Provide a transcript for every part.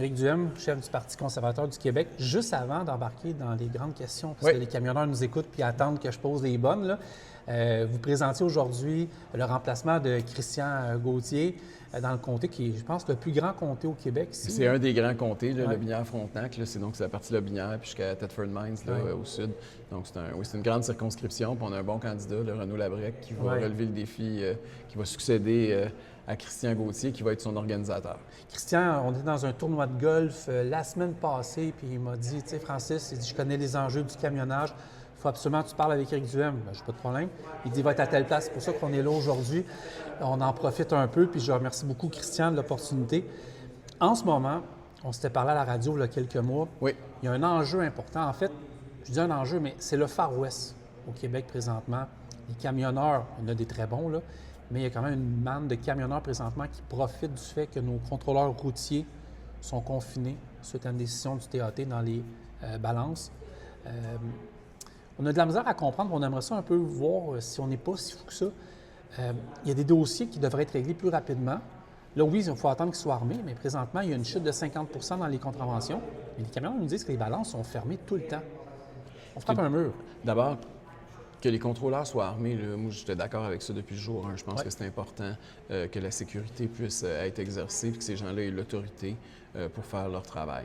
Éric Duhem, chef du Parti conservateur du Québec. Juste avant d'embarquer dans les grandes questions, parce Oui. que les camionneurs nous écoutent puis attendent que je pose les bonnes, là, vous présentiez aujourd'hui le remplacement de Christian Gauthier dans le comté qui est, je pense, le plus grand comté au Québec. Ici, C'est un des grands comtés, là, Ouais. Lobinière-Frontenac. Là, c'est donc la partie Lobinière puis jusqu'à Thetford Mines là, Ouais. au sud. Donc c'est une grande circonscription. Puis on a un bon candidat, le Renaud Labrec, qui va Ouais. relever le défi, qui va succéder à Christian Gauthier, qui va être son organisateur. Christian, on est dans un tournoi de golf la semaine passée, puis il m'a dit, tu sais, Francis, il dit, je connais les enjeux du camionnage. Il faut absolument que tu parles avec Éric Duhem. Ben, j'ai pas de problème. Il dit, il va être à telle place. C'est pour ça qu'on est là aujourd'hui. On en profite un peu, puis je remercie beaucoup Christian de l'opportunité. En ce moment, on s'était parlé à la radio il y a quelques mois. Oui. Il y a un enjeu important. En fait, je dis un enjeu, mais c'est le Far West au Québec présentement. Les camionneurs, il y en a des très bons, là, mais il y a quand même une manne de camionneurs présentement qui profitent du fait que nos contrôleurs routiers sont confinés suite à une décision du TAT dans les balances. On a de la misère à comprendre, on aimerait ça un peu voir si on n'est pas si fou que ça. Il y a des dossiers qui devraient être réglés plus rapidement. Là, oui, il faut attendre qu'ils soient armés, mais présentement, il y a une chute de 50 dans les contraventions. Mais les camionneurs nous disent que les balances sont fermées tout le temps. On frappe un mur. D'abord, que les contrôleurs soient armés, là, moi j'étais d'accord avec ça depuis le jour 1. Je pense Ouais. que c'est important que la sécurité puisse être exercée et que ces gens-là aient l'autorité pour faire leur travail.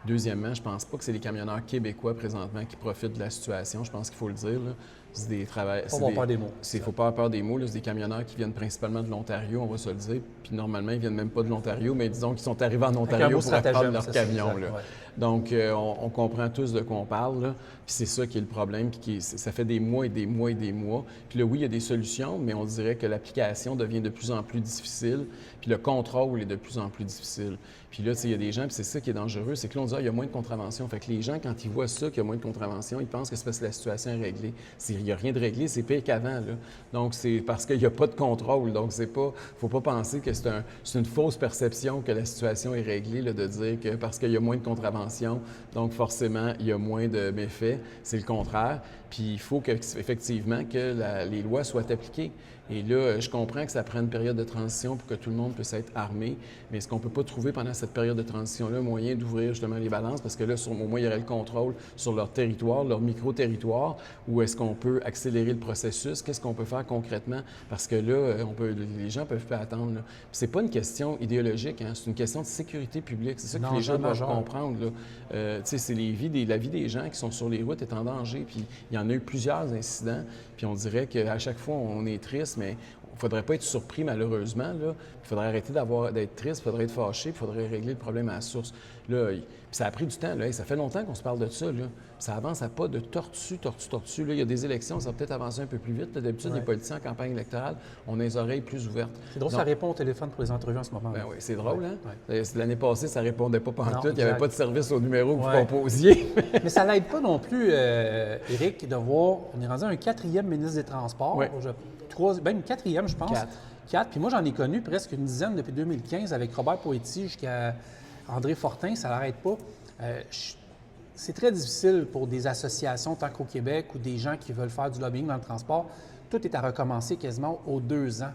Deuxièmement, je pense pas que c'est les camionneurs québécois présentement qui profitent de la situation. Je pense qu'il faut le dire. Là. C'est des travailleurs. Faut avoir peur des mots. Il faut pas avoir peur des mots. là. C'est des camionneurs qui viennent principalement de l'Ontario, on va se le dire. Puis normalement, ils viennent même pas de l'Ontario, mais disons qu'ils sont arrivés en Ontario mot pour stratagème, apprendre leur c'est ça, camion. exact, Là. ouais. Donc, on comprend tous de quoi on parle. Là. Puis c'est ça qui est le problème. Puis ça fait des mois et des mois et des mois. Puis là, oui, il y a des solutions, mais on dirait que l'application devient de plus en plus difficile. Puis le contrôle est de plus en plus difficile. Puis là, tu sais, il y a des gens, puis c'est ça qui est dangereux, c'est que là, on dit, il y a moins de contraventions. Fait que les gens, quand ils voient ça, qu'il y a moins de contraventions, ils pensent que c'est parce que la situation est réglée. Il n'y a rien de réglé, c'est pire qu'avant. Là. Donc, c'est parce qu'il n'y a pas de contrôle. Donc, il ne faut pas penser que c'est une fausse perception que la situation est réglée, là, de dire que parce qu'il y a moins de contraventions, donc forcément, il y a moins de méfaits. C'est le contraire. Puis il faut effectivement que les lois soient appliquées. Et là, je comprends que ça prend une période de transition pour que tout le monde puisse être armé, mais est-ce qu'on ne peut pas trouver pendant cette période de transition-là un moyen d'ouvrir justement les balances? Parce que là, au moins, il y aurait le contrôle sur leur territoire, leur micro-territoire, ou est-ce qu'on peut accélérer le processus? Qu'est-ce qu'on peut faire concrètement? Parce que là, les gens ne peuvent pas attendre. Ce n'est pas une question idéologique, hein? C'est une question de sécurité publique. C'est ça que les gens doivent comprendre. C'est la vie des gens qui sont sur les routes est en danger. Puis il y en a eu plusieurs incidents. Puis on dirait qu'à chaque fois, on est triste, mais il ne faudrait pas être surpris, malheureusement. Là. Il faudrait arrêter d'être triste, il faudrait être fâché, puis il faudrait régler le problème à la source. Là, puis ça a pris du temps. Là. Ça fait longtemps qu'on se parle de ça. Là. Ça avance à pas de tortue. Là, il y a des élections, ça va peut-être avancer un peu plus vite. Là, d'habitude, les politiciens en campagne électorale, on a les oreilles plus ouvertes. C'est drôle, ça répond au téléphone pour les entrevues en ce moment. Ben oui, c'est drôle, hein? Ouais. L'année passée, ça répondait pas pantoute. Non, Il n'y avait pas de service au numéro que vous Ouais. composiez. Mais ça l'aide pas non plus, Éric, de voir, on est rendu à un 4e ministre des Transports, Ouais. une 4e, je pense. 4. Puis moi, j'en ai connu presque une dizaine depuis 2015 avec Robert Poetti jusqu'à André Fortin, ça n'arrête pas. C'est très difficile pour des associations, tant qu'au Québec, ou des gens qui veulent faire du lobbying dans le transport. Tout est à recommencer quasiment aux 2 ans.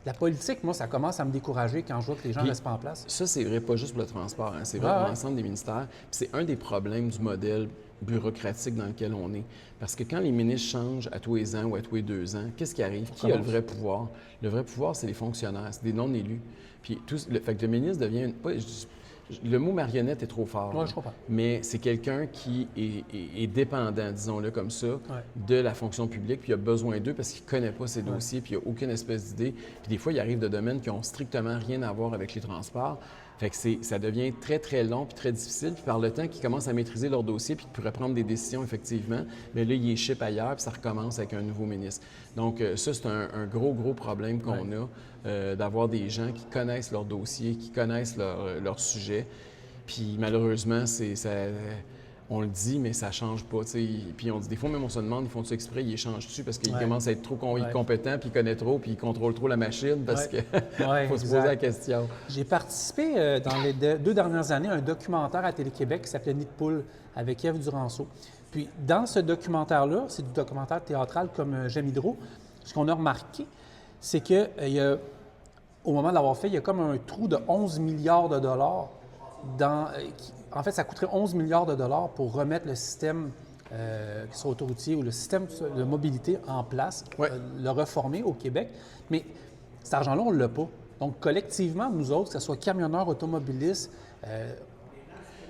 La politique, moi, ça commence à me décourager quand je vois que les gens ne restent pas en place. Ça, c'est vrai pas juste pour le transport, hein, c'est vrai pour l'ensemble des ministères. Puis c'est un des problèmes du modèle bureaucratique dans lequel on est. Parce que quand les ministres changent à tous les ans ou à tous les 2 ans, qu'est-ce qui arrive? Qui a le vrai pouvoir? Le vrai pouvoir, c'est les fonctionnaires, c'est des non-élus. Puis fait que le ministre devient... Le mot marionnette est trop fort. Oui, je comprends. Mais c'est quelqu'un qui est dépendant, disons-le comme ça, de la fonction publique, puis il a besoin d'eux parce qu'il ne connaît pas ses dossiers, puis il n'a aucune espèce d'idée. Puis des fois, il arrive de domaines qui n'ont strictement rien à voir avec les transports. Fait que ça devient très, très long puis très difficile. Puis par le temps qu'ils commencent à maîtriser leur dossier puis qu'ils pourraient prendre des décisions, effectivement, bien là, ils échappent ailleurs puis ça recommence avec un nouveau ministre. Donc ça, c'est un gros, gros problème qu'on a, d'avoir des gens qui connaissent leur dossier, qui connaissent leur sujet. Puis malheureusement, on le dit, mais ça change pas. T'sais. Puis on dit, des fois, même on se demande, ils font ça exprès, ils échangent-tu parce qu'ils commencent à être trop compétents, puis ils connaissent trop, puis ils contrôlent trop la machine parce qu'il faut se poser la question. J'ai participé dans les 2 dernières années à un documentaire à Télé-Québec qui s'appelait Nid de poule avec Ève Duranceau. Puis dans ce documentaire-là, c'est du documentaire théâtral comme J'aime Hydro, ce qu'on a remarqué, c'est qu'au moment de l'avoir fait, il y a comme un trou de 11 milliards de dollars en fait, ça coûterait 11 milliards de dollars pour remettre le système qui soit autoroutier ou le système de mobilité en place, le reformer au Québec. Mais cet argent-là, on ne l'a pas. Donc, collectivement, nous autres, que ce soit camionneurs, automobilistes,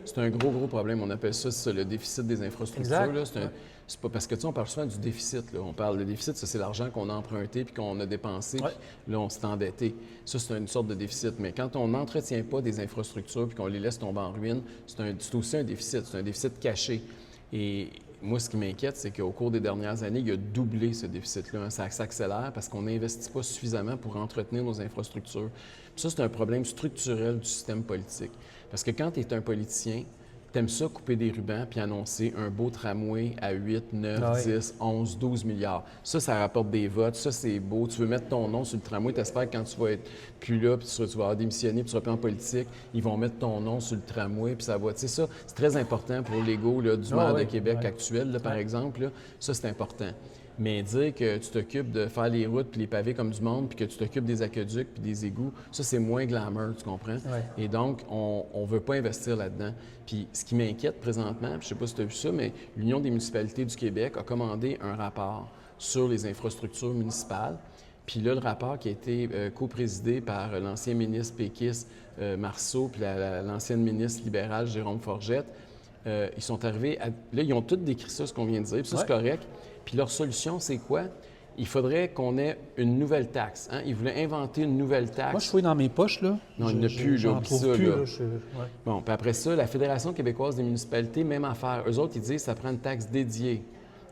c'est un gros problème. On appelle ça le déficit des infrastructures. Là. C'est pas parce que, tu sais, on parle souvent du déficit. Là. On parle de déficit, ça, c'est l'argent qu'on a emprunté puis qu'on a dépensé, puis là, on s'est endetté. Ça, c'est une sorte de déficit. Mais quand on n'entretient pas des infrastructures puis qu'on les laisse tomber en ruine, c'est aussi un déficit. C'est un déficit caché. Et moi, ce qui m'inquiète, c'est qu'au cours des dernières années, il a doublé ce déficit-là. Hein. Ça s'accélère parce qu'on n'investit pas suffisamment pour entretenir nos infrastructures. Puis ça, c'est un problème structurel du système politique. Parce que quand tu es un politicien, tu aimes ça couper des rubans puis annoncer un beau tramway à 8, 9, 10, 11, 12 milliards. Ça rapporte des votes. Ça, c'est beau. Tu veux mettre ton nom sur le tramway. Tu espères que quand tu vas être plus là, puis tu vas avoir démissionné, puis tu seras plus en politique, ils vont mettre ton nom sur le tramway, puis ça va. Tu sais, ça, c'est très important pour l'ego du maire de Québec actuel, là, par exemple. Là. Ça, c'est important. Mais dire que tu t'occupes de faire les routes puis les pavés comme du monde, puis que tu t'occupes des aqueducs puis des égouts, ça, c'est moins glamour, tu comprends? Et donc, on ne veut pas investir là-dedans. Puis ce qui m'inquiète présentement, puis je ne sais pas si tu as vu ça, mais l'Union des municipalités du Québec a commandé un rapport sur les infrastructures municipales. Puis là, le rapport qui a été co-présidé par l'ancien ministre péquiste Marceau puis l'ancienne ministre libérale Jérôme Forgette, ils sont arrivés à... Là, ils ont tous décrit ça, ce qu'on vient de dire, puis ça, c'est correct. Puis leur solution, c'est quoi? Il faudrait qu'on ait une nouvelle taxe. Hein? Ils voulaient inventer une nouvelle taxe. Moi, je fouille dans mes poches, là. Non, il n'y en a plus, j'ai oublié ça. Plus, là. Là, Bon, puis après ça, la Fédération québécoise des municipalités, même affaire. Eux autres, ils disent que ça prend une taxe dédiée.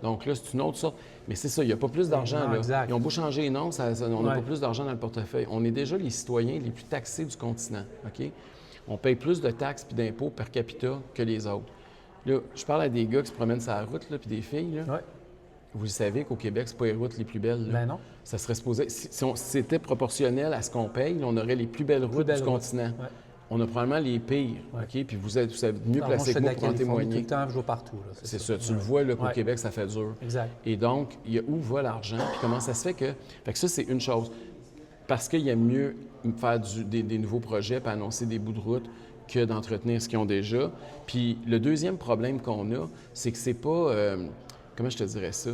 Donc là, c'est une autre sorte. Mais c'est ça, il n'y a pas plus d'argent. Là. Exact. Ils ont beau changer les noms, on n'a pas plus d'argent dans le portefeuille. On est déjà les citoyens les plus taxés du continent. OK? On paye plus de taxes puis d'impôts per capita que les autres. Là, je parle à des gars qui se promènent sur la route, puis des filles. Là. Vous le savez qu'au Québec, c'est pas les routes les plus belles. Là. Ben non. Ça serait supposé... Si c'était proportionnel à ce qu'on paye, là, on aurait les plus belles routes du continent. On a probablement les pires. OK? Puis vous êtes mieux placé que moi pour en témoigner. Tout le temps, je vais partout. C'est ça. Tu le vois là, qu'au Québec, ça fait dur. Exact. Et donc, où va l'argent? Puis comment ça se fait que... Fait que ça, c'est une chose. Parce qu'il y a mieux faire des nouveaux projets puis annoncer des bouts de route que d'entretenir ce qu'ils ont déjà. Puis le deuxième problème qu'on a, c'est que c'est pas... comment je te dirais ça?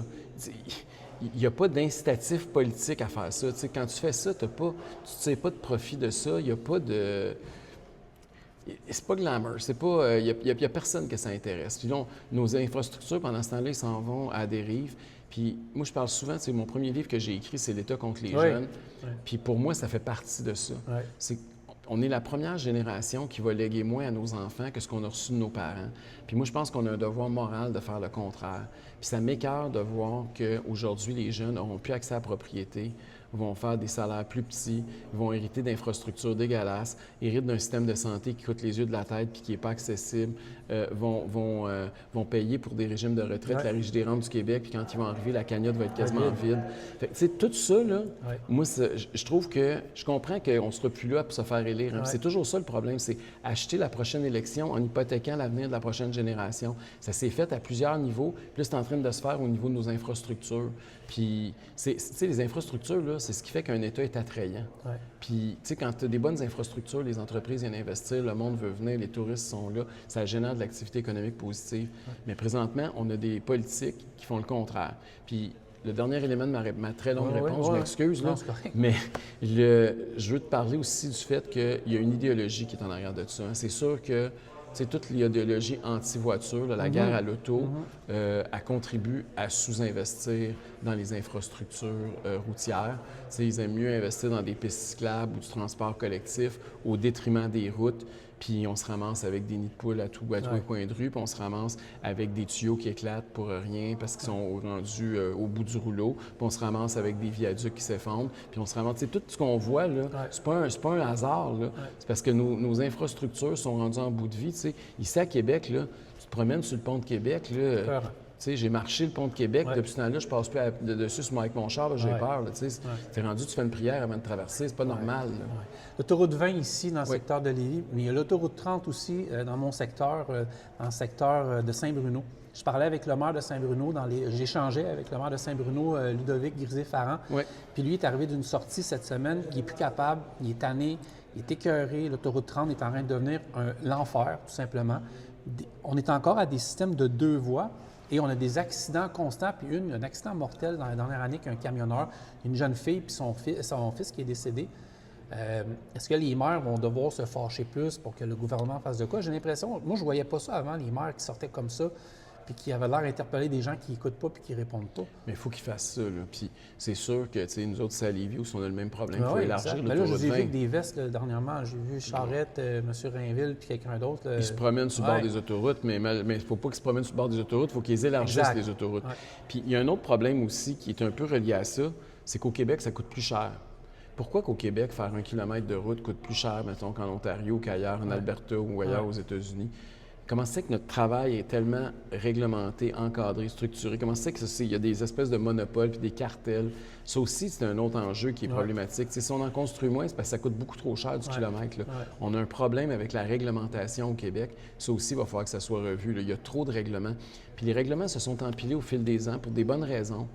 Il n'y a pas d'incitatif politique à faire ça. T'sais, quand tu fais ça, tu ne tires pas de profit de ça. Il n'y a pas de... C'est pas glamour. C'est pas... Il n'y a personne que ça intéresse. Puis là, nos infrastructures, pendant ce temps-là, ils s'en vont à la dérive. Puis moi, je parle souvent, mon premier livre que j'ai écrit, c'est l'État contre les jeunes. Puis pour moi, ça fait partie de ça. On est la première génération qui va léguer moins à nos enfants que ce qu'on a reçu de nos parents. Puis moi, je pense qu'on a un devoir moral de faire le contraire. Puis ça m'écœure de voir qu'aujourd'hui, les jeunes n'auront plus accès à la propriété, vont faire des salaires plus petits, vont hériter d'infrastructures dégueulasses, héritent d'un système de santé qui coûte les yeux de la tête puis qui n'est pas accessible, vont payer pour des régimes de retraite la Régie des rentes du Québec, puis quand ils vont arriver, la cagnotte va être quasiment vide. Fait que, tu sais, tout ça, là, moi, je trouve que... Je comprends qu'on ne sera plus là pour se faire élire. Hein, c'est toujours ça le problème, c'est acheter la prochaine élection en hypothéquant l'avenir de la prochaine génération. Ça s'est fait à plusieurs niveaux, puis là, c'est en train de se faire au niveau de nos infrastructures. Puis, tu sais, les infrastructures, là, c'est ce qui fait qu'un État est attrayant. Puis, tu sais, quand tu as des bonnes infrastructures, les entreprises viennent investir, le monde veut venir, les touristes sont là, ça génère de l'activité économique positive. Mais présentement, on a des politiques qui font le contraire. Puis, le dernier élément de ma très longue réponse, je m'excuse, là, mais je veux te parler aussi du fait qu'il y a une idéologie qui est en arrière de ça. Hein. C'est sûr que toute l'idéologie anti-voiture, la guerre à l'auto, elle contribue à sous-investir dans les infrastructures routières. Ils aiment mieux investir dans des pistes cyclables ou du transport collectif au détriment des routes. Puis on se ramasse avec des nids de poules à tous les coins de rue, puis on se ramasse avec des tuyaux qui éclatent pour rien parce qu'ils sont rendus au bout du rouleau, puis on se ramasse avec des viaducs qui s'effondrent, puis on se ramasse... Tout ce qu'on voit, là, c'est pas un hasard, là. C'est parce que nos infrastructures sont rendues en bout de vie. T'sais. Ici, à Québec, là, tu te promènes sur le pont de Québec, là... J'ai marché le pont de Québec. Depuis ce temps-là, je passe plus dessus avec mon char, j'ai peur. T'es rendu, tu fais une prière avant de traverser, c'est pas normal. L'autoroute 20 ici, dans le secteur de Lévis, mais il y a l'autoroute 30 aussi dans mon secteur, dans le secteur de Saint-Bruno. Je parlais avec le maire de Saint-Bruno, j'échangeais avec le maire de Saint-Bruno, Ludovic Grisé-Farran. Puis lui est arrivé d'une sortie cette semaine, il n'est plus capable, il est tanné, Il est écœuré. L'autoroute 30 est en train de devenir l'enfer, tout simplement. On est encore à des systèmes de 2 voies et on a des accidents constants. Puis un accident mortel dans la dernière année qu'un camionneur, une jeune fille puis son fils qui est décédé. Est-ce que les maires vont devoir se fâcher plus pour que le gouvernement fasse de quoi? J'ai l'impression, moi je ne voyais pas ça avant, les maires qui sortaient comme ça puis qui avaient l'air d'interpeller des gens qui n'écoutent pas puis qui ne répondent pas. Mais il faut qu'ils fassent ça, là. Puis c'est sûr que, tu sais, nous autres, c'est à Lévis où on a le même problème. Il faut Oui, élargir mais là, je l'autoroute les ai 20. vus avec des vestes là, dernièrement. J'ai vu Charette, M. Rainville puis quelqu'un d'autre. Ils se promènent sur le bord des autoroutes, mais il ne faut pas qu'ils se promènent sur le bord des autoroutes, il faut qu'ils élargissent les autoroutes. Ouais. Puis il y a un autre problème aussi qui est un peu relié à ça, c'est qu'au Québec, ça coûte plus cher. Pourquoi qu'au Québec, faire 1 kilomètre de route coûte plus cher, mettons, qu'en Ontario, qu'ailleurs, en Alberta ou ailleurs aux États-Unis? Comment c'est que notre travail est tellement réglementé, encadré, structuré? Comment c'est qu'il y a des espèces de monopoles puis des cartels? Ça aussi, c'est un autre enjeu qui est problématique. Si on en construit moins, c'est parce que ça coûte beaucoup trop cher du kilomètre. Là. On a un problème avec la réglementation au Québec. Ça aussi, il va falloir que ça soit revu. Là. Il y a trop de règlements. Puis les règlements se sont empilés au fil des ans pour des bonnes raisons.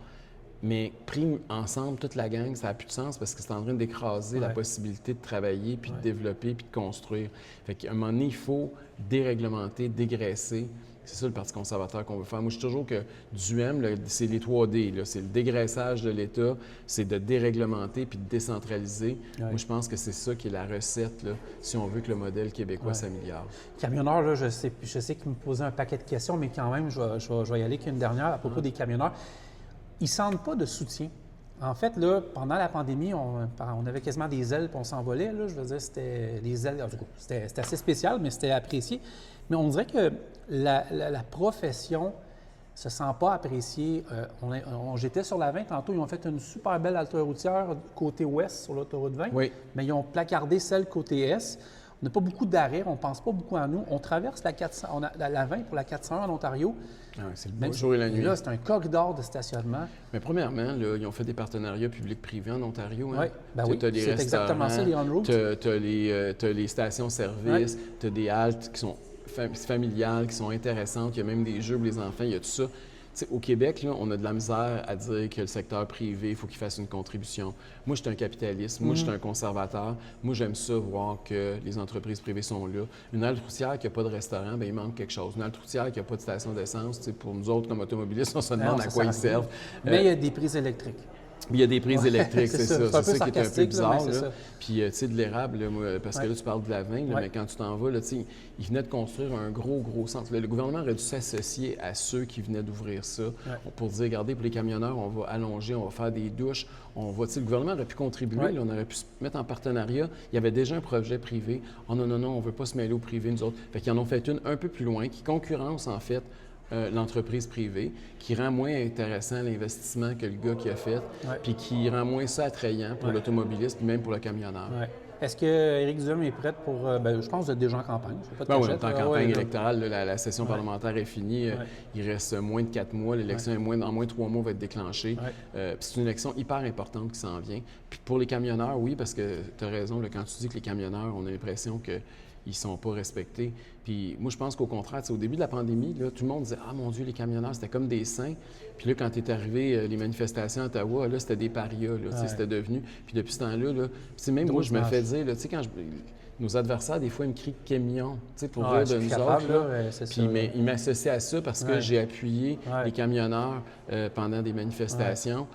Mais pris ensemble, toute la gang, ça n'a plus de sens parce que c'est en train d'écraser la possibilité de travailler, puis de développer, puis de construire. Fait qu'à un moment donné, il faut déréglementer, dégraisser. C'est ça le Parti conservateur qu'on veut faire. Moi, je dis toujours que DUEM, c'est les 3D. C'est le dégraissage de l'État, c'est de déréglementer puis de décentraliser. Moi, je pense que c'est ça qui est la recette, là, si on veut que le modèle québécois s'améliore. Camionneurs, là, je sais qu'ils me posaient un paquet de questions, mais quand même, je vais y aller qu'une dernière à propos des camionneurs. Ils ne sentent pas de soutien. En fait, là, pendant la pandémie, on avait quasiment des ailes puis on s'envolait. Je veux dire, c'était les ailes. C'était assez spécial, mais c'était apprécié. Mais on dirait que la profession ne se sent pas appréciée. J'étais sur la 20 tantôt, ils ont fait une super belle halte routière côté ouest sur l'autoroute 20. Oui. Mais ils ont placardé celle côté est. On n'a pas beaucoup d'arrêts, on ne pense pas beaucoup à nous. On traverse la 20 pour la 401 en Ontario. Ah oui, c'est le jour et la nuit. Là, c'est un corridor de stationnement. Mais premièrement, là, ils ont fait des partenariats public-privé en Ontario. Hein? Oui, ben oui, c'est exactement ça, les on-road. Tu as les stations-service, tu as des haltes qui sont familiales, qui sont intéressantes. Il y a même des jeux pour les enfants, il y a tout ça. T'sais, au Québec, là, on a de la misère à dire que le secteur privé, il faut qu'il fasse une contribution. Moi, je suis un capitaliste. Moi, je suis un conservateur. Moi, j'aime ça, voir que les entreprises privées sont là. Une halte routière qui n'a pas de restaurant, bien, il manque quelque chose. Une halte routière qui n'a pas de station d'essence, pour nous autres, comme automobilistes, on se demande à quoi ils servent. Mais il y a des prises électriques. Il y a des prises électriques, c'est ça. C'est ça qui est un peu bizarre. Là. Puis, tu sais, de l'érable, parce que là, tu parles de la 20, mais quand tu t'en vas, là, tu sais, ils venaient de construire un gros centre. Le gouvernement aurait dû s'associer à ceux qui venaient d'ouvrir ça pour dire, regardez, pour les camionneurs, on va allonger, on va faire des douches. Le gouvernement aurait pu contribuer, là, on aurait pu se mettre en partenariat. Il y avait déjà un projet privé. Oh non, on ne veut pas se mêler au privé, nous autres. Fait qu'ils en ont fait une un peu plus loin, qui concurrence, en fait, l'entreprise privée, qui rend moins intéressant l'investissement que le gars qui a fait, puis qui rend moins ça attrayant pour l'automobiliste, puis même pour le camionneur. Est-ce que Éric Duhem est prêt pour... je pense que vous êtes déjà en campagne. Oui, on est en campagne électorale. La session parlementaire est finie. Il reste moins de 4 mois. L'élection en moins de 3 mois va être déclenchée. C'est une élection hyper importante qui s'en vient. Puis pour les camionneurs, oui, parce que tu as raison, là, quand tu dis que les camionneurs, on a l'impression qu'ils ne sont pas respectés. Puis moi, je pense qu'au contraire, au début de la pandémie, là, tout le monde disait « Ah, mon Dieu, les camionneurs, c'était comme des saints. » Puis là, quand est arrivé les manifestations à Ottawa, là, c'était des parias, là, c'était devenu. Puis depuis ce temps-là, là, même moi, je me fais dire, tu sais, quand nos adversaires, des fois, ils me crient « camion », tu sais, pour rire de nous autres. Puis mais ils m'associent à ça parce que j'ai appuyé les camionneurs pendant des manifestations.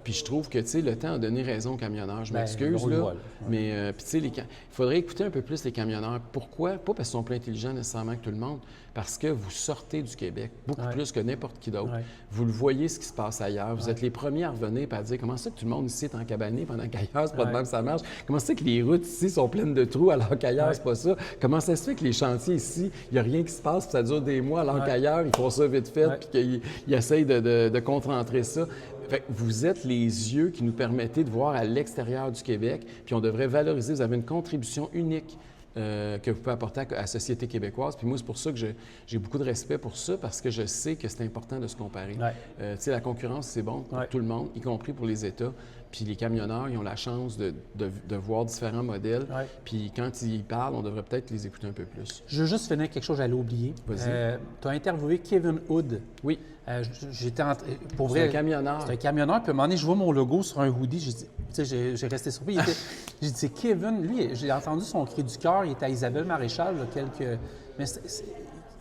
Puis je trouve que, tu sais, le temps a donné raison aux camionneurs. Je m'excuse, là. Mais, puis, tu sais, il faudrait écouter un peu plus les camionneurs. Pourquoi? Pas parce qu'ils sont plus intelligents nécessairement que tout le monde, parce que vous sortez du Québec beaucoup plus que n'importe qui d'autre. Vous le voyez, ce qui se passe ailleurs. Vous êtes les premiers à revenir et à dire comment ça que tout le monde ici est encabané pendant qu'ailleurs, c'est pas de même que ça marche. Comment ça que les routes ici sont pleines de trous alors qu'ailleurs, c'est pas ça. Comment ça se fait que les chantiers ici, il n'y a rien qui se passe puis ça dure des mois alors qu'ailleurs, ils font ça vite fait puis qu'ils essayent de contre-entrer ça. Fait que vous êtes les yeux qui nous permettaient de voir à l'extérieur du Québec, puis on devrait valoriser. Vous avez une contribution unique que vous pouvez apporter à la société québécoise. Puis moi, c'est pour ça que j'ai beaucoup de respect pour ça, parce que je sais que c'est important de se comparer. Tu sais, la concurrence, c'est bon pour tout le monde, y compris pour les États. Puis les camionneurs, ils ont la chance de voir différents modèles. Ouais. Puis quand ils parlent, on devrait peut-être les écouter un peu plus. Je veux juste finir quelque chose que j'allais oublier. Vas-y. Tu as interviewé Kevin Hood. Oui. Pour C'est vrai, un camionneur. c'est un camionneur. Puis à un moment donné, je vois mon logo sur un hoodie. J'ai dit, tu sais, j'ai resté surpris. J'ai dit, c'est Kevin. Lui, j'ai entendu son cri du cœur. Il était à Isabelle Maréchal, là, mais tu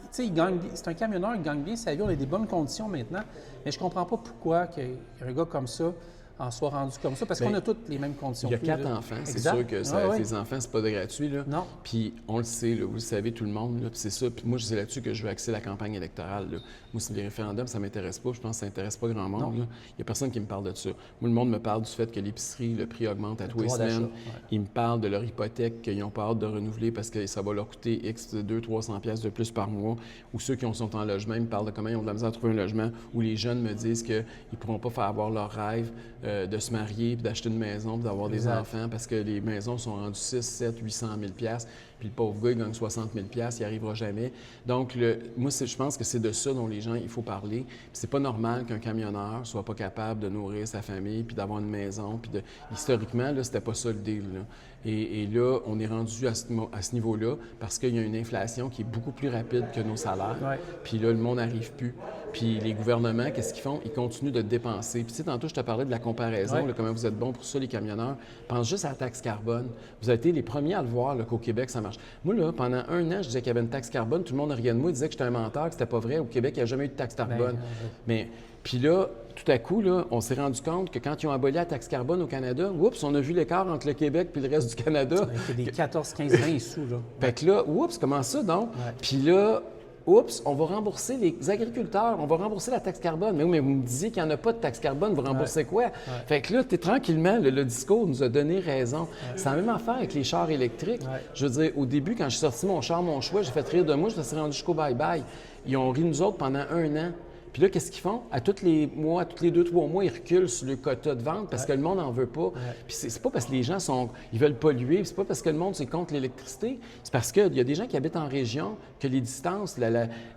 sais, c'est un camionneur, il gagne bien sa vie. On a des bonnes conditions maintenant. Mais je comprends pas pourquoi qu'un gars comme ça en soit rendu comme ça, parce qu'on a toutes les mêmes conditions. Il y a 4 enfants, c'est sûr que les enfants, c'est pas de gratuit. Là. Non. Puis on le sait, là, vous le savez tout le monde, là, puis c'est ça. Puis moi, c'est là-dessus que je veux axer la campagne électorale. Là. Moi, les référendums, ça m'intéresse pas. Je pense que ça n'intéresse pas grand monde. Là. Il n'y a personne qui me parle de ça. Moi, le monde me parle du fait que l'épicerie, le prix augmente à tous les semaines. Ils me parlent de leur hypothèque qu'ils n'ont pas hâte de renouveler parce que ça va leur coûter X 200-300$ de plus par mois. Ou ceux qui sont en logement, ils me parlent de comment ils ont de la misère à trouver un logement. Ou les jeunes me disent qu'ils ne pourront pas faire avoir leur rêve de se marier, puis d'acheter une maison, puis d'avoir des enfants, parce que les maisons sont rendues 6, 7, 800 000 $, puis le pauvre gars, il gagne 60 000 $, il n'y arrivera jamais. Donc, moi, je pense que c'est de ça dont les gens, il faut parler. Puis c'est pas normal qu'un camionneur soit pas capable de nourrir sa famille, puis d'avoir une maison, puis historiquement, là, c'était pas ça le deal, là. Et là, on est rendu à ce niveau-là parce qu'il y a une inflation qui est beaucoup plus rapide que nos salaires. Ouais. Puis là, le monde n'arrive plus. Puis les gouvernements, qu'est-ce qu'ils font? Ils continuent de dépenser. Puis tu sais, tantôt, je te parlais de la comparaison, là, comment vous êtes bons pour ça, les camionneurs. Pense juste à la taxe carbone. Vous avez été les premiers à le voir, là, qu'au Québec, ça marche. Moi, là, pendant 1 an, je disais qu'il y avait une taxe carbone. Tout le monde riait de moi, disait que j'étais un menteur, que c'était pas vrai. Au Québec, il n'y a jamais eu de taxe carbone. Mais puis là, tout à coup, là, on s'est rendu compte que quand ils ont aboli la taxe carbone au Canada, oups, on a vu l'écart entre le Québec et le reste du Canada. C'est des 14, 15, 20 sous, là. Fait que là, oups, comment ça, donc? Puis là, oups, on va rembourser les agriculteurs, on va rembourser la taxe carbone. Mais oui, mais vous me disiez qu'il n'y en a pas de taxe carbone, vous remboursez quoi? Fait que là, tranquillement, le discours nous a donné raison. C'est la même affaire avec les chars électriques. Je veux dire, au début, quand j'ai sorti mon char, mon choix, j'ai fait rire de moi, je me suis rendu jusqu'au bye-bye. Ils ont ri de nous autres pendant 1 an. Puis là, qu'est-ce qu'ils font? À tous les mois, tous les 2-3 mois, ils reculent sur le quota de vente parce que le monde n'en veut pas. Puis c'est pas parce que les gens ils veulent polluer, puis c'est pas parce que le monde c'est contre l'électricité, c'est parce qu'il y a des gens qui habitent en région que les distances,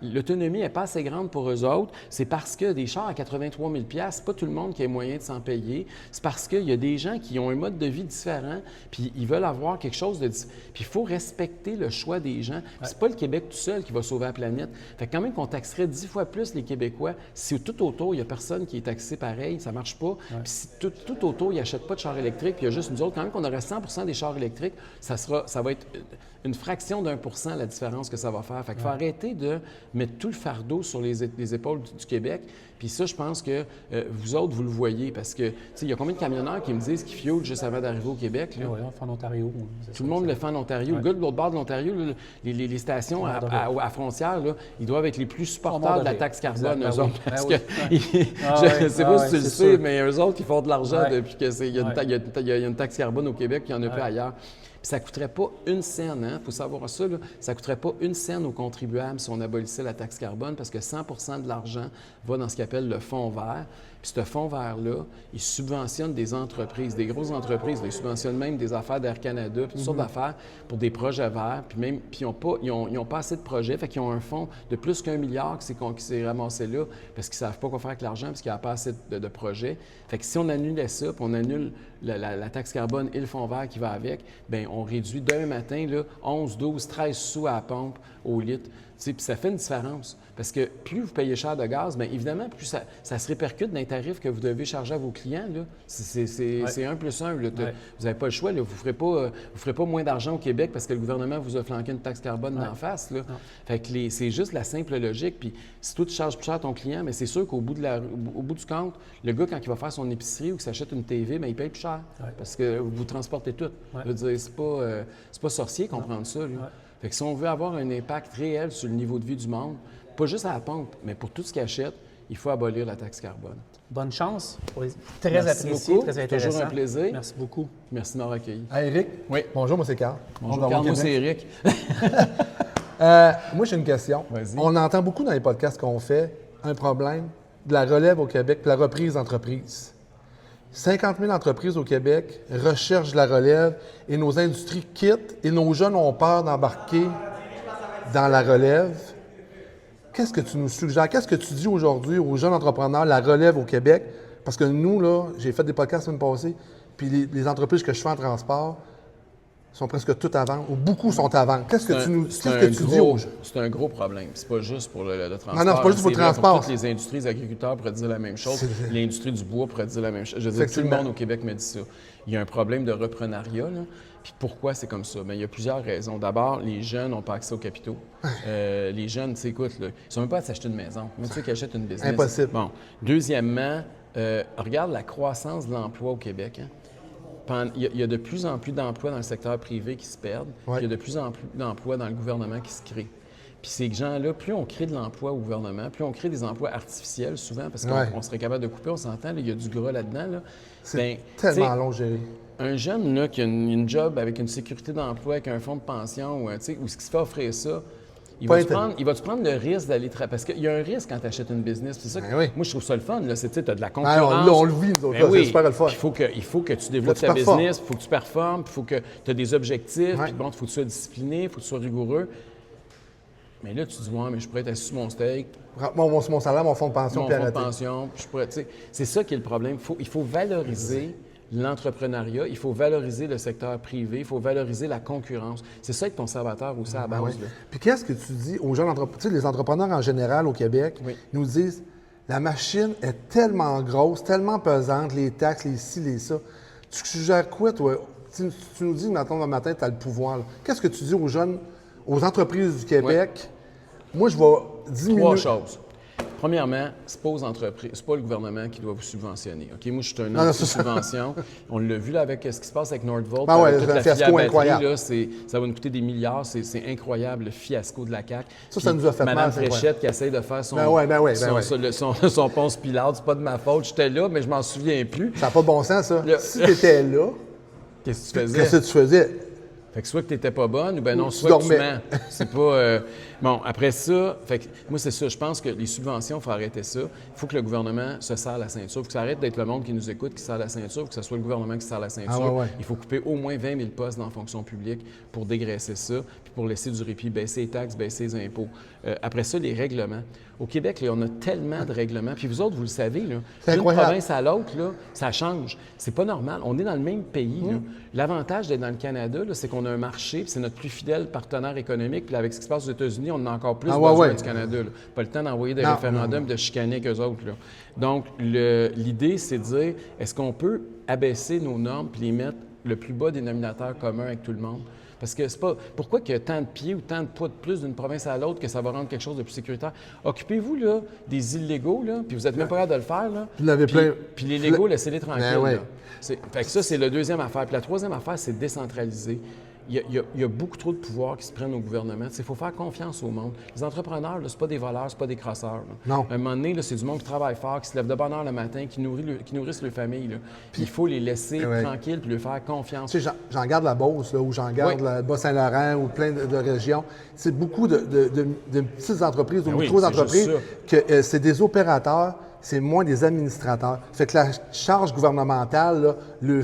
l'autonomie n'est pas assez grande pour eux autres. C'est parce que des chars à 83 000 $, c'est pas tout le monde qui a moyen de s'en payer. C'est parce qu'il y a des gens qui ont un mode de vie différent, puis ils veulent avoir quelque chose de différent. Puis il faut respecter le choix des gens. Puis c'est pas le Québec tout seul qui va sauver la planète. Fait que quand même qu'on taxerait 10 fois plus les Québécois, si tout autour, il n'y a personne qui est taxé pareil, ça ne marche pas. Puis si tout autour, ils n'achètent pas de chars électriques, puis il y a juste nous autres, quand même qu'on aurait 100 des chars électriques, ça va être une fraction d'1% la différence que ça va faire. Fait qu'il faut arrêter de mettre tout le fardeau sur les épaules du Québec. Puis ça, je pense que vous autres, vous le voyez, parce que, tu sais, il y a combien de camionneurs qui me disent qu'ils fioulent juste avant d'arriver au Québec? Là? Oui, on le fait en Ontario. Tout le monde le fait en Ontario. Le gars de l'autre bord de l'Ontario, là, les stations à frontières, là, ils doivent être les plus supportables de la taxe carbone, eux autres. Parce que, je ne sais pas si tu le sais, mais eux autres, ils font de l'argent depuis qu'il y a une taxe carbone au Québec, puis il n'y en a pas ailleurs. Puis ça ne coûterait pas une scène, hein? Il faut savoir ça, là. Ça ne coûterait pas une scène aux contribuables si on abolissait la taxe carbone parce que 100 de l'argent va dans ce qu'on appelle le fonds vert. Puis ce fonds vert-là, il subventionne des entreprises, des grosses entreprises. Il subventionne même des affaires d'Air Canada, puis toutes sortes d'affaires pour des projets verts. Puis ils n'ont pas assez de projets, fait qu'ils ont un fonds de plus qu'1 milliard qui s'est ramassé là parce qu'ils ne savent pas quoi faire avec l'argent parce qu'il n'y a pas assez de projets. Fait que si on annulait ça, puis on annule la taxe carbone et le fonds vert qui va avec, bien, on réduit d'un matin là, 11, 12, 13 sous à la pompe au litre. Puis ça fait une différence. Parce que plus vous payez cher de gaz, bien évidemment, plus ça se répercute dans les tarifs que vous devez charger à vos clients. Là. C'est 1 plus 1. Là. Vous n'avez pas le choix. Là. Vous ne ferez pas moins d'argent au Québec parce que le gouvernement vous a flanqué une taxe carbone d'en face. Là. Fait que c'est juste la simple logique. Puis si toi, tu charges plus cher ton client, mais c'est sûr qu'au bout du compte, le gars, quand il va faire son épicerie ou qu'il s'achète une TV, bien, il paye plus cher. Parce que vous transportez tout. Je veux dire, c'est pas sorcier comprendre ça. Là. Fait que si on veut avoir un impact réel sur le niveau de vie du monde, pas juste à la pompe, mais pour tout ce qu'il achète, il faut abolir la taxe carbone. Bonne chance. Très Merci apprécié, beaucoup. très intéressant. Toujours un plaisir. Merci beaucoup. Merci de m'avoir accueilli. Éric? Oui. Bonjour, moi c'est Carl. Bonjour, Carl, moi c'est Éric. Moi j'ai une question. Vas-y. On entend beaucoup dans les podcasts qu'on fait un problème de la relève au Québec et la reprise d'entreprises. 50 000 entreprises au Québec recherchent de la relève et nos industries quittent et nos jeunes ont peur d'embarquer dans la relève. Qu'est-ce que tu nous suggères? Qu'est-ce que tu dis aujourd'hui aux jeunes entrepreneurs, la relève au Québec, Parce que nous, là, j'ai fait des podcasts la semaine passée, puis les entreprises que je fais en transport sont presque toutes à vendre, ou beaucoup sont à vendre. Qu'est-ce que tu dis aux gens? C'est un gros problème. C'est pas juste pour le transport. Non, c'est pas juste pour le transport. Pour toutes les industries, les agriculteurs pourraient dire la même chose. L'industrie du bois pourrait dire la même chose. Je veux dire, tout le monde au Québec me dit ça. Il y a un problème de reprenariat, là. Puis pourquoi c'est comme ça? Bien, il y a plusieurs raisons. D'abord, les jeunes n'ont pas accès aux capitaux. Les jeunes, tu sais, écoute, là, ils ne sont même pas à s'acheter une maison. Même ceux qui achètent une business. Impossible. Bon. Deuxièmement, regarde la croissance de l'emploi au Québec. Hein? Il y a de plus en plus d'emplois dans le secteur privé qui se perdent. Ouais. Il y a de plus en plus d'emplois dans le gouvernement qui se créent. Puis ces gens-là, plus on crée de l'emploi au gouvernement, plus on crée des emplois artificiels souvent, parce qu'on serait capable de couper, on s'entend, il y a du gras là-dedans. Là. C'est tellement long géré. Un jeune là, qui a une job avec une sécurité d'emploi, avec un fonds de pension, ou ce qui se fait offrir ça, il va-tu prendre le risque d'aller travailler? Parce qu'il y a un risque quand tu achètes une business. C'est ça que, moi, je trouve ça le fun. Tu as de la concurrence. On le vit, nous autres. C'est super le fun. Il faut que tu développes ta business, il faut que tu performes, il faut que tu aies des objectifs, puis bon, il faut que tu sois discipliné, il faut que tu sois rigoureux. Mais là, tu dis, ouais, mais je pourrais être assis sur mon steak. Mon salaire, mon fonds de pension, mon fonds de pension. C'est ça qui est le problème. Il faut valoriser l'entrepreneuriat, il faut valoriser le secteur privé, il faut valoriser la concurrence. C'est ça être conservateur aussi à la base. Oui. Puis qu'est-ce que tu dis aux jeunes entrepreneurs? Les entrepreneurs en général au Québec nous disent la machine est tellement grosse, tellement pesante, les taxes, les ci, les ça. Tu suggères quoi, toi? Tu nous dis, maintenant, le matin, tu as le pouvoir. Qu'est-ce que tu dis aux jeunes, aux entreprises du Québec? Moi, je vais diminuer. 3 choses. Premièrement, c'est pas aux entreprises, c'est pas le gouvernement qui doit vous subventionner. OK, moi, je suis un anti-subvention. On l'a vu là avec ce qui se passe avec Nordvolt. Avec toute la fiasco incroyable. Là, ça va nous coûter des milliards. C'est incroyable, le fiasco de la CAQ. Ça nous a fait Mme Fréchette qui essaye de faire son Ponce Pilate. C'est pas de ma faute. J'étais là, mais je m'en souviens plus. Ça n'a pas de bon sens, ça. Si tu étais là, qu'est-ce que tu faisais? Qu'est-ce que tu faisais? Fait que soit que tu n'étais pas bonne, ou bien non, soit que tu mens. C'est pas... Bon, après ça, fait que, moi, c'est ça. Je pense que les subventions, il faut arrêter ça. Il faut que le gouvernement se serre la ceinture. Il faut que ça arrête d'être le monde qui nous écoute qui serre la ceinture. Il faut que ce soit le gouvernement qui serre la ceinture. Il faut couper au moins 20 000 postes dans la fonction publique pour dégraisser ça, puis pour laisser du répit, baisser les taxes, baisser les impôts. Après ça, les règlements. Au Québec, là, on a tellement de règlements. Puis vous autres, vous le savez, d'une province à l'autre, ça change. C'est pas normal. On est dans le même pays. L'avantage d'être dans le Canada, c'est qu'on a un marché, puis c'est notre plus fidèle partenaire économique. Puis avec ce qui se passe aux États-Unis, on en a encore plus besoin du Canada. Pas le temps d'envoyer des référendums, de chicaner qu'eux autres. Là. Donc, l'idée, c'est de dire, est-ce qu'on peut abaisser nos normes puis les mettre le plus bas dénominateur commun avec tout le monde? Parce que c'est pas... Pourquoi qu'il y a tant de pieds ou tant de poids de plus d'une province à l'autre que ça va rendre quelque chose de plus sécuritaire? Occupez-vous, là, des illégaux, là, puis vous êtes même pas capable de le faire, là. Vous l'avez plein. Puis les légaux, laissez-les tranquilles, là. Fait que ça, c'est la deuxième affaire. Puis la troisième affaire, c'est décentraliser. Il y a beaucoup trop de pouvoirs qui se prennent au gouvernement. Il faut faire confiance au monde. Les entrepreneurs, ce pas des voleurs, c'est pas des crasseurs. Là. Non. À un moment donné, c'est du monde qui travaille fort, qui se lève de bonne heure le matin, qui nourrissent leur famille. Là. Puis il faut les laisser tranquilles puis leur faire confiance. Tu sais, j'en garde la Beauce, là, ou j'en garde le Bas-Saint-Laurent, ou plein de régions. C'est beaucoup de petites entreprises ou micro-entreprises que c'est des opérateurs. C'est moins des administrateurs. Fait que la charge gouvernementale, là,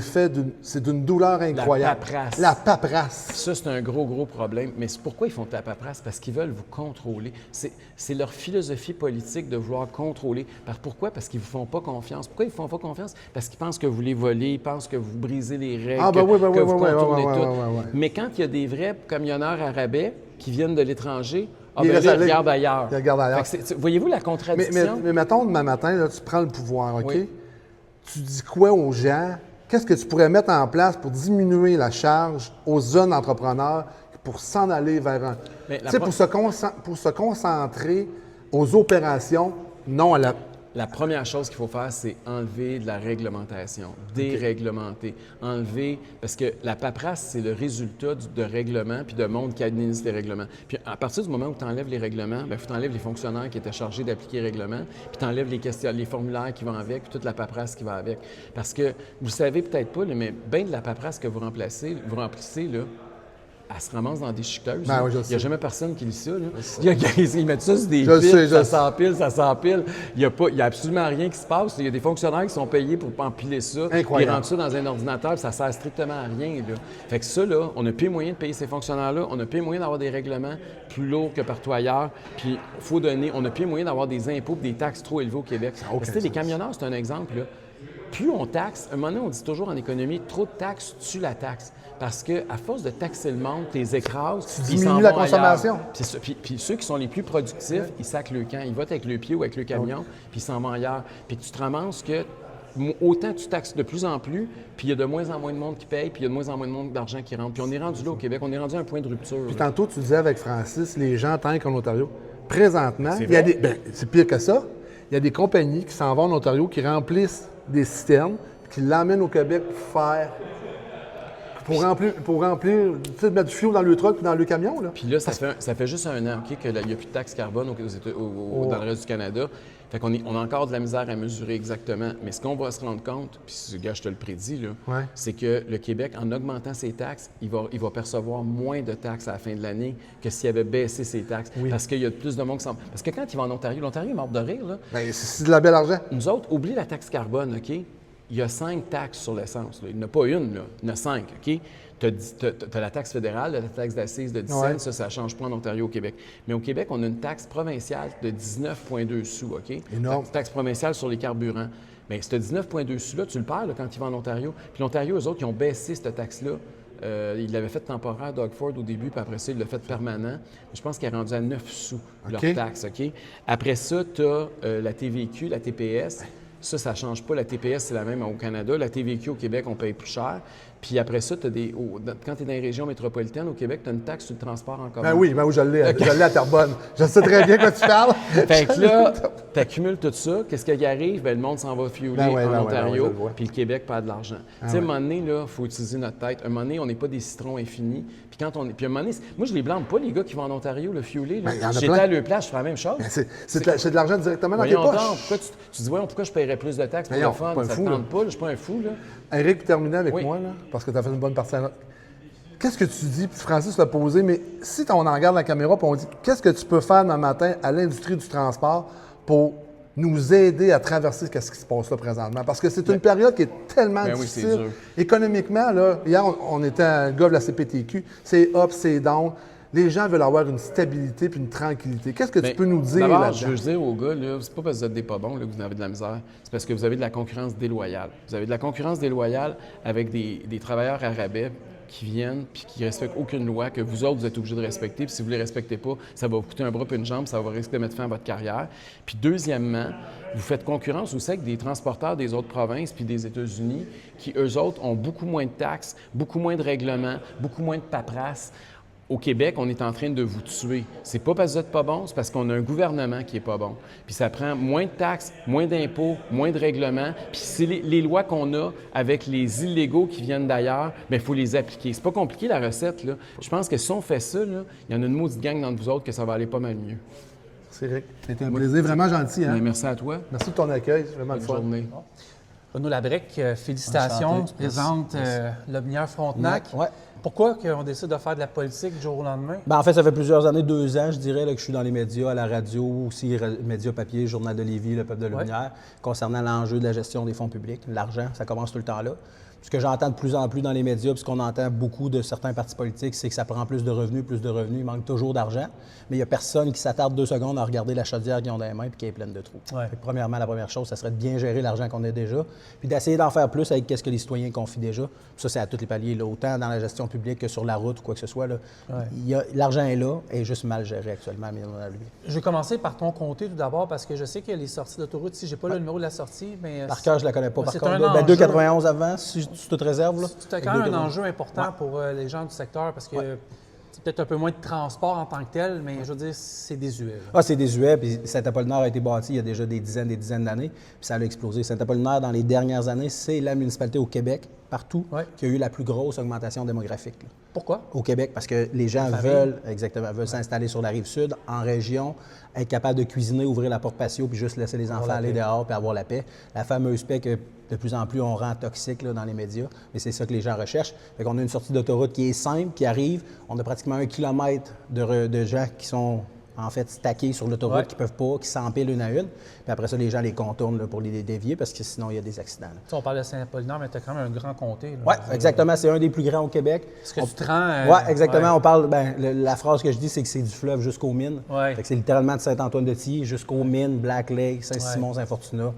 c'est d'une douleur incroyable. La paperasse. Ça, c'est un gros problème. Mais pourquoi ils font de la paperasse? Parce qu'ils veulent vous contrôler. C'est leur philosophie politique de vouloir contrôler. Pourquoi? Parce qu'ils ne vous font pas confiance. Pourquoi ils ne vous font pas confiance? Parce qu'ils pensent que vous les volez, ils pensent que vous brisez les règles, que vous contournez tout. Mais quand il y a des vrais camionneurs à rabais qui viennent de l'étranger, ils regardent ailleurs. Voyez-vous la contradiction? Mais mettons, demain matin, là, tu prends le pouvoir, OK? Tu dis quoi aux gens? Qu'est-ce que tu pourrais mettre en place pour diminuer la charge aux jeunes entrepreneurs pour s'en aller vers un... Pour se concentrer aux opérations, non à la... La première chose qu'il faut faire, c'est enlever de la réglementation, déréglementer, enlever, parce que la paperasse, c'est le résultat de règlements puis de monde qui administre les règlements. Puis à partir du moment où tu enlèves les règlements, il faut t'enlèves les fonctionnaires qui étaient chargés d'appliquer les règlements, puis tu enlèves les formulaires qui vont avec, puis toute la paperasse qui va avec. Parce que vous le savez peut-être pas, là, mais bien de la paperasse que vous remplissez, là, elle se ramasse dans des chiqueteuses. Il n'y a jamais personne qui lit ça. Là. Ils mettent ça sur des piles, ça s'empile. Il n'y a absolument rien qui se passe. Il y a des fonctionnaires qui sont payés pour empiler ça. Ils rentrent ça dans un ordinateur, puis ça ne sert strictement à rien. Là. Fait que ça, là, on n'a plus moyen de payer ces fonctionnaires-là. On n'a plus moyen d'avoir des règlements plus lourds que partout ailleurs. Puis, on n'a plus moyen d'avoir des impôts et des taxes trop élevés au Québec. Parce que les camionneurs, c'est un exemple. Là. plus on taxe, à un moment donné, on dit toujours en économie, trop de taxes tue la taxe. Parce qu'à force de taxer le monde, tu les écrases, Tu puis ils s'en diminues vont la ailleurs. consommation. Puis ceux qui sont les plus productifs, ils sacrent le camp. Ils votent avec le pied ou avec le camion, puis ils s'en vont ailleurs. Puis tu te ramasses que autant tu taxes de plus en plus, puis il y a de moins en moins de monde qui paye, puis il y a de moins en moins de monde d'argent qui rentre. Puis on est rendu là au Québec, on est rendu à un point de rupture. Puis là. tantôt, tu disais avec Francis, les gens tankent en Ontario. Présentement, C'est il y a vrai. c'est pire que ça. Il y a des compagnies qui s'en vont en Ontario, qui remplissent des citernes, puis qui l'emmènent au Québec pour faire. Pour remplir, tu sais, mettre du fioul dans le truck puis dans le camion. Là. Puis là, ça fait juste un an qu'il n'y a plus de taxe carbone dans le reste du Canada. Fait qu'on on a encore de la misère à mesurer exactement. Mais ce qu'on va se rendre compte, puis ce gars, je te le prédis, là, Ouais. c'est que le Québec, en augmentant ses taxes, il va percevoir moins de taxes à la fin de l'année que s'il avait baissé ses taxes. Oui. Parce qu'il y a plus de monde qui s'en... Parce que quand il va en Ontario, l'Ontario est mort de rire, là. Bien, c'est de la belle argent. Nous autres, oublie la taxe carbone, OK? Il y a 5 taxes sur l'essence. Là. Il n'y en a pas une, là. Il y en a 5, OK? Tu as la taxe fédérale, la taxe d'assises de 10 cents, Ouais. ça ne change pas en Ontario, au Québec. Mais au Québec, on a une taxe provinciale de 19,2 sous, OK? Énorme. Taxe provinciale sur les carburants. Bien, ce 19,2 sous-là, tu le perds là, quand tu vas en Ontario. Puis l'Ontario, eux autres, ils ont baissé cette taxe-là. Ils l'avaient fait temporaire, Doug Ford, au début, puis après ça, il l'a fait permanent. Je pense qu'il est rendu à 9 sous, leur OK. taxe, OK? Après ça, tu as la TVQ, la TPS. Ça ne change pas. La TPS, c'est la même au Canada. La TVQ, au Québec, on paye plus cher. Puis après ça, quand tu es dans les régions métropolitaines, au Québec, tu as une taxe sur le transport en commun. Ben oui, je l'ai. Je l'ai à Terrebonne. Je sais très bien quoi tu parles. Fait que là, tu accumules tout ça. Qu'est-ce qui arrive? Bien, le monde s'en va fueler Ben ouais, en ben ouais, ben ouais, je Ontario, le vois. puis le Québec perd de l'argent. Tu sais, à un moment donné, il faut utiliser notre tête. À un moment donné, on n'est pas des citrons infinis. Puis quand on est... Puis à un moment donné, moi, je les blâme pas, les gars qui vont en Ontario, le fueler. Ben, il y en a J'étais plein. à leur place, je fais la même chose. Ben, c'est de l'argent directement dans tes Voyons poches. donc, pourquoi tu dis, voyons, pourquoi je paierais plus de taxes pour Voyons, le fun? pas un Ça fou, ne là. tente pas, là, je suis pas un fou, là. Eric, pour terminer avec Oui. moi, là, parce que tu as fait une bonne partie. Qu'est-ce que tu dis, puis Francis l'a posé, mais si on en regarde la caméra, puis on dit, qu'est-ce que tu peux faire demain matin à l'industrie du transport pour nous aider à traverser ce qui se passe là présentement? Parce que c'est une période qui est tellement Ben oui, c'est difficile. dur. Économiquement, là, hier, on était un gars de la CPTQ, c'est up, c'est down. Les gens veulent avoir une stabilité puis une tranquillité. Qu'est-ce que tu Bien, peux nous dire d'abord, là-dedans? je veux dire aux gars, là, c'est pas parce que vous êtes des pas bons là, que vous avez de la misère. C'est parce que vous avez de la concurrence déloyale. Vous avez de la concurrence déloyale avec des travailleurs à rabais qui viennent puis qui ne respectent aucune loi que vous autres, vous êtes obligés de respecter. Puis si vous ne les respectez pas, ça va vous coûter un bras et une jambe, ça va risquer de mettre fin à votre carrière. Puis deuxièmement, vous faites concurrence aussi avec des transporteurs des autres provinces puis des États-Unis qui, eux autres, ont beaucoup moins de taxes, beaucoup moins de règlements, beaucoup moins de paperasse. Au Québec, on est en train de vous tuer. C'est pas parce que vous n'êtes pas bon, c'est parce qu'on a un gouvernement qui est pas bon. Puis ça prend moins de taxes, moins d'impôts, moins de règlements. Puis c'est les lois qu'on a avec les illégaux qui viennent d'ailleurs, mais il faut les appliquer. C'est pas compliqué la recette, là. Je pense que si on fait ça, là, il y en a une maudite gang d'entre vous autres que ça va aller pas mal mieux. C'est Eric. C'était un plaisir vraiment gentil. Hein? Mais merci à toi. Merci de ton accueil, c'est vraiment le Bonne fun. journée. Renaud Labrec, félicitations. Enchanté. On se présente Lobinière Frontenac. Ouais. Pourquoi qu'on décide de faire de la politique du jour au lendemain? Ben, en fait, ça fait plusieurs années, 2 ans, je dirais, là, que je suis dans les médias, à la radio, aussi médias papier, Journal de Lévis, Le Peuple de Lumière, concernant l'enjeu de la gestion des fonds publics. L'argent, ça commence tout le temps là. Ce que j'entends de plus en plus dans les médias, puis ce qu'on entend beaucoup de certains partis politiques, c'est que ça prend plus de revenus, il manque toujours d'argent, mais il n'y a personne qui s'attarde 2 secondes à regarder la chaudière qu'ils ont dans les mains puis qui est pleine de trous. Ouais. Fait que premièrement, la première chose, ça serait de bien gérer l'argent qu'on a déjà, puis d'essayer d'en faire plus avec ce que les citoyens confient déjà. Puis ça, c'est à tous les paliers, là, autant dans la gestion publique que sur la route ou quoi que ce soit. Là. L'argent est là, et est juste mal géré actuellement, mais on a lui. Je vais commencer par ton comté tout d'abord parce que je sais que les sorties d'autoroute, si j'ai pas le numéro de la sortie, mais Par cœur, je la connais pas. Par c'est contre, un là, ben, enjeu. 2,91 avant, si tu toute réserve. Là. c'est quand même un enjeu important pour les gens du secteur parce que c'est peut-être un peu moins de transport en tant que tel, mais je veux dire, c'est désuet. là. Ah, c'est désuet, puis Saint-Apollinaire a été bâti il y a déjà des dizaines d'années, puis ça a explosé. Saint-Apollinaire, dans les dernières années, c'est la municipalité au Québec, partout, Ouais. qui a eu la plus grosse augmentation démographique. Là. Pourquoi? Au Québec, parce que les gens veulent s'installer sur la rive sud, en région, être capable de cuisiner, ouvrir la porte patio, puis juste laisser les enfants aller dehors, puis avoir la paix. La fameuse paix que de plus en plus on rend toxique là, dans les médias, mais c'est ça que les gens recherchent. Fait qu'on a une sortie d'autoroute qui est simple, qui arrive. On a pratiquement 1 kilomètre de gens qui sont en fait stackés sur l'autoroute, qui peuvent pas, qui s'empilent une à une. Puis après ça, les gens les contournent là, pour les dévier parce que sinon, il y a des accidents. là. Tu sais, on parle de Saint-Apollinaire, mais tu as quand même un grand comté. là. Oui, exactement. C'est un des plus grands au Québec. Est-ce que tu te rends... Oui, exactement. On parle, la phrase que je dis, c'est que c'est du fleuve jusqu'aux mines. Ouais. Fait que c'est littéralement de Saint-Antoine-de-Tilly jusqu'aux mines, Black Lake, Saint-Simon, Saint-Fortuna.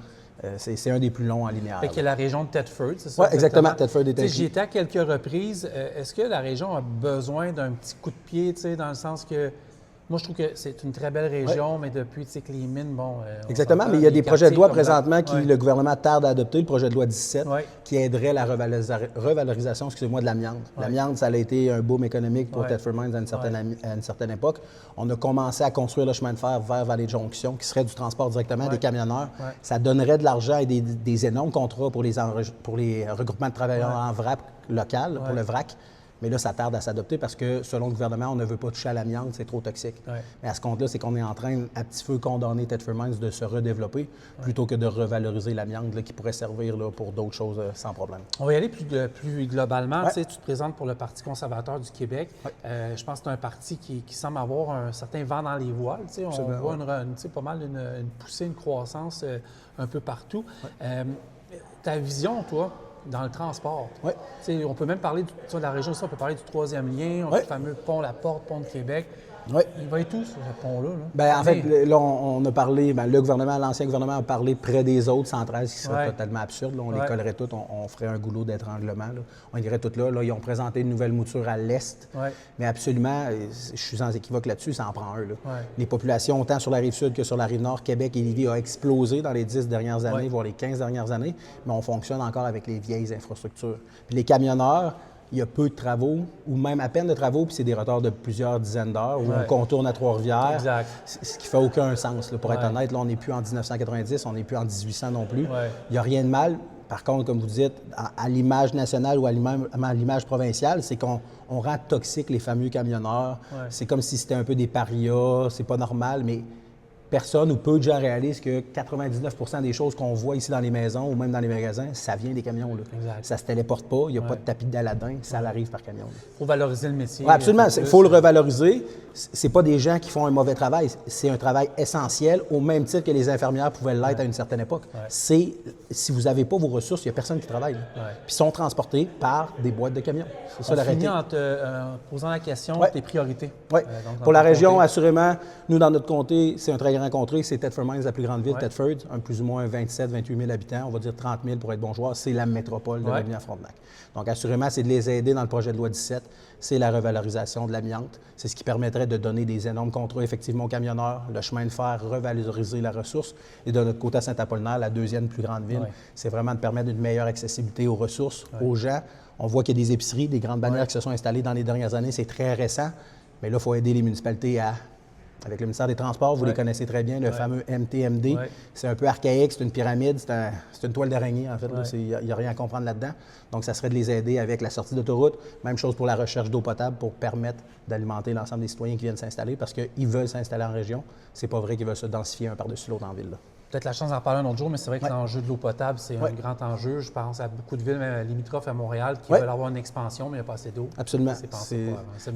C'est un des plus longs en linéaire. Fait qu'il y a la région de Thetford, c'est ça? Oui, exactement. Thetford est inclus. J'y étais à quelques reprises. Est-ce que la région a besoin d'un petit coup de pied, dans le sens que... Moi, je trouve que c'est une très belle région, mais depuis que les mines, bon... Exactement, mais il y a des projets de loi présentement qui le gouvernement tarde à adopter, le projet de loi 17, qui aiderait la revalorisation, de l'amiante. L'amiante, ça a été un boom économique pour Thetford Mines à une certaine époque. On a commencé à construire le chemin de fer vers Vallée de Jonction, qui serait du transport directement des camionneurs. Ça donnerait de l'argent et des énormes contrats pour les regroupements de travailleurs en vrac local, pour le vrac. Mais là, ça tarde à s'adopter parce que, selon le gouvernement, on ne veut pas toucher à l'amiante, c'est trop toxique. Mais à ce compte-là, c'est qu'on est en train, à petit feu, condamner Thetford Mines de se redévelopper plutôt que de revaloriser l'amiante qui pourrait servir pour d'autres choses sans problème. On va y aller plus globalement. Tu te présentes pour le Parti conservateur du Québec. Je pense que c'est un parti qui semble avoir un certain vent dans les voiles. On voit pas mal une poussée, une croissance un peu partout. Ta vision, toi, dans le transport. On peut même parler de la région, on peut parler du troisième lien, le fameux pont La Porte, pont de Québec. Il va être où, ce pont-là? Bien, en fait, là, on a parlé, le gouvernement, l'ancien gouvernement a parlé près des autres centrales, ce qui serait totalement absurde. Là, on les collerait toutes, on ferait un goulot d'étranglement. On irait toutes là. Là, ils ont présenté une nouvelle mouture à l'est. Mais absolument, je suis sans équivoque là-dessus, ça en prend un. Les populations, autant sur la rive sud que sur la rive nord, Québec et Lévis, ont explosé dans les 10 dernières années, voire les 15 dernières années, mais on fonctionne encore avec les vieilles infrastructures. Puis les camionneurs, il y a peu de travaux, ou même à peine de travaux, puis c'est des retards de plusieurs dizaines d'heures, où on contourne à Trois-Rivières. Exact. Ce qui fait aucun sens, pour être honnête. Là, on n'est plus en 1990, on n'est plus en 1800 non plus. Il n'y a rien de mal. Par contre, comme vous dites, à l'image nationale ou à l'image provinciale, c'est qu'on rend toxiques les fameux camionneurs. C'est comme si c'était un peu des parias, c'est pas normal, mais personne ou peu de gens réalisent que 99% des choses qu'on voit ici dans les maisons ou même dans les magasins, ça vient des camions. Ça ne se téléporte pas, il n'y a pas de tapis d'Aladin, ça arrive par camion. Il faut valoriser le métier. Absolument, il faut le revaloriser. Ce n'est pas des gens qui font un mauvais travail, c'est un travail essentiel, au même titre que les infirmières pouvaient l'être à une certaine époque. Si vous n'avez pas vos ressources, il n'y a personne qui travaille. Puis sont transportés par des boîtes de camions. C'est ça la réalité. En te posant la question, tes priorités. Pour la région, assurément, nous, dans notre comté, c'est un très grand comté, c'est Thetford Mines, la plus grande ville, Thetford, plus ou moins 27-28 000 habitants, on va dire 30 000 pour être bon joueur, c'est la métropole de l'avenir Frontenac. Donc, assurément, c'est de les aider dans le projet de loi 17, c'est la revalorisation de l'amiante, c'est ce qui permettrait de donner des énormes contrats effectivement aux camionneurs, le chemin de fer, revaloriser la ressource. Et de notre côté à Saint-Apollinaire, la deuxième plus grande ville, c'est vraiment de permettre une meilleure accessibilité aux ressources, aux gens. On voit qu'il y a des épiceries, des grandes bannières qui se sont installées dans les dernières années, c'est très récent, mais là, il faut aider les municipalités avec le ministère des Transports, vous les connaissez très bien, le fameux MTMD. C'est un peu archaïque, c'est une pyramide, c'est une toile d'araignée, en fait. Il n'y a rien à comprendre là-dedans. Donc, ça serait de les aider avec la sortie d'autoroute. Même chose pour la recherche d'eau potable pour permettre d'alimenter l'ensemble des citoyens qui viennent s'installer parce qu'ils veulent s'installer en région. C'est pas vrai qu'ils veulent se densifier un par-dessus l'autre en ville. Peut-être la chance d'en parler un autre jour, mais c'est vrai que l'enjeu de l'eau potable, c'est un grand enjeu. Je pense à beaucoup de villes limitrophes à Montréal qui veulent avoir une expansion, mais il n'y a pas assez d'eau. Absolument.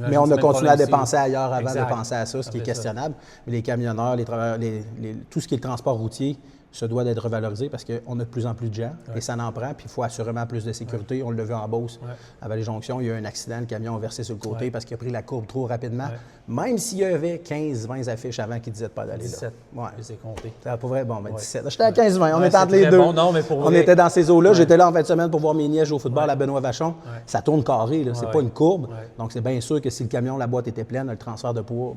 Mais on a continué à dépenser ailleurs avant de penser à ça, ce qui est questionnable. Mais les camionneurs, les travailleurs, tout ce qui est le transport routier, se doit d'être revalorisé parce qu'on a de plus en plus de gens et ça en prend. Puis il faut assurément plus de sécurité. On l'a vu en Beauce, à Vallée-Jonction, il y a eu un accident, le camion a versé sur le côté parce qu'il a pris la courbe trop rapidement. Même s'il y avait 15-20 affiches avant qui disaient de pas d'aller là. 17, je les ai comptés. Pour vrai, bon, 17. J'étais à 15-20, on était entre les deux. Bon, non, mais pour on était dans ces eaux-là. J'étais là en fin de semaine pour voir mes nièces jouer au football à Benoît Vachon. Ça tourne carré, là. C'est pas une courbe. Donc c'est bien sûr que si le camion, la boîte était pleine, le transfert de poids,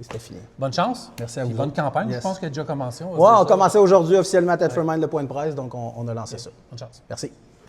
c'était fini. Bonne chance. Merci à vous. Bonne campagne. Je pense qu'elle a déjà commencé. On a commencé aujourd'hui officiellement à Thetford Mines, le point de presse, donc on a lancé ça. Bonne chance. Merci.